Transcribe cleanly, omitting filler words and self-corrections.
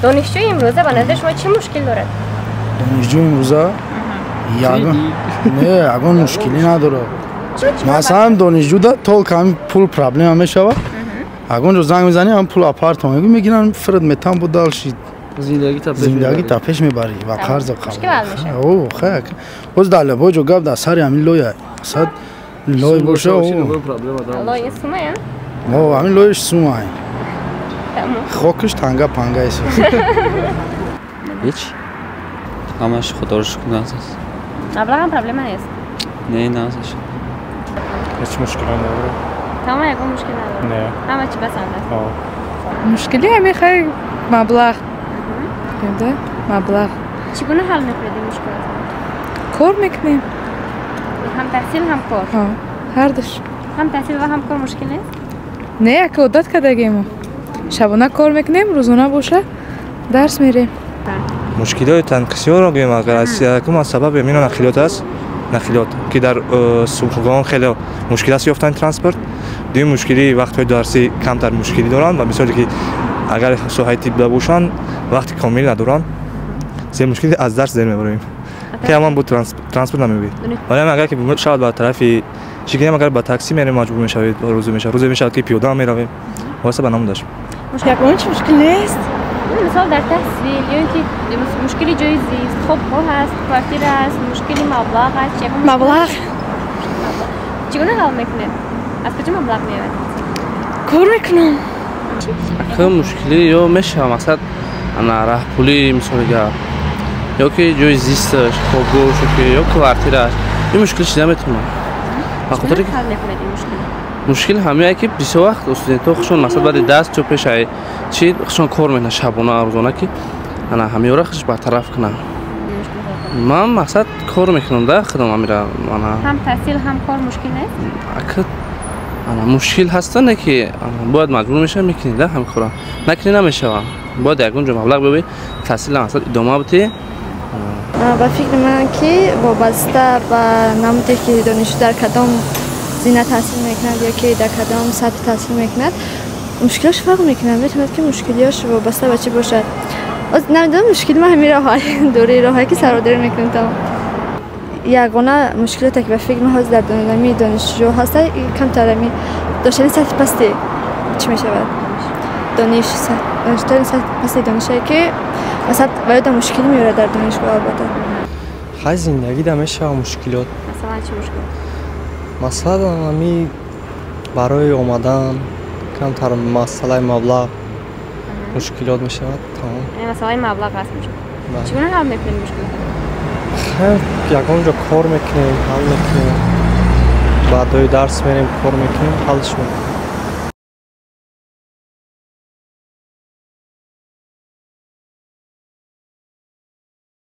دانشجوی امروزه به نظر شما چه مشکل دارد؟ دانشجوی امروزه نه اگون مشکلی نداره. مثلا دانشجو تا کمی پول پرابلم میشه. اگون رو زنگ میزنی هم پول آپارتمان میگیرن فرد میتام بود دالشید. زندگی تا پیش میبری و قرض قبول. اوه خیلی. باز داله باجو گاب دا سری همین لویا. صد لوی باشه. لوی سومه؟ اوه همین لویش سومه. خاکش تنگا پنگا است. هیچ. همش خدا رو شکر نازش. مبلغ هم پرابلم نیست. نه نازش. هیچ مشکلی نداره. تمام یکم مشکل نداره. نه. همه چی بسنده است. مشکلی همین خیلی مبلغ. کنده مبلغ. چگونه حل میکنید مشکلات؟ کار میکنیم. هم تحصیل هم کار. هر دوش. هم تحصیل و هم کار مشکل نیست؟ نه یک عادت کردیم. شبانه کار میکنیم روزانه باشه درس میریم. مشکلات تنقیصی را گیم اگر از یکم سبب همین نقلیات است. نقلیات که در سوقگان خیلی مشکل است یافتن ترانسپورت. دوم مشکلی وقتی درسی کمتر مشکلی دارند و مثالی که اگر ساحه طب باشند وقتی کامل ندارند زیر مشکلی از درس زیر میبریم که همان بود ترانسپورت نمیبید ولی اگر که شاید با طرفی شکلی اگر با تاکسی میریم مجبور میشوید روز میشود که پیاده میرویم واسه بنام داشت مشکل نیست مثال در تحصیل یا اینکه مشکلی جای زیست خب هست کوارتیر هست مشکلی مبلغ هست مبلغ چگونه حل میکنید از کجا مبلغ میاد کار میکنم اگه مشکلی یا میشه مثلا انا راه پولی مثلا یا که جای زیستش خوابگاه که یا کوارتیرش این مشکل چیزی نمیتونم چگونه حل میکنید این مشکل همه که بیست وقت استودنتا خشون مثلا بعد دست چو پیش ای چی خشون کار میکنه شبانه روزانه که انا همه را خش برطرف کنم من مقصد کار میکنم ده خودم میرم انا هم تحصیل هم کار مشکل نیست اگه انا مشکل هست نه که باید مجبور میشه میکنی ده هم کارا نکنی نمیشه باید یک اونجا مبلغ ببی تحصیل مثلا ادامه بده با فکر من که وابسته به نمودی که دانشجو در کدام زینه تحصیل میکند یا که در کدام سطح تحصیل میکند مشکلش فرق میکنه میتواند که مشکلیاش وابسته به چی باشد نمیدونم مشکل من همین راهی دوره راهی که سرادر میکنم تا یگانه مشکلاتی که به فکر من در دانشجو هست کمتر می داشتن سطح پستی چی میشود دانشجو سطح پستی دانشجویی که مثلا باید مشکل میاره در دانشگاه البته خیلی زندگی دمیشه مشکلات مثلا چی مشکل مثلا می برای اومدن کمتر مسئله مبلغ مشکلات میشه تمام یعنی مسئله مبلغ هست مشکل چگونه حل میکنید مشکلات خیلی یکونجا کار میکنیم حل میکنیم بعد درس میریم کار میکنیم حلش میکنیم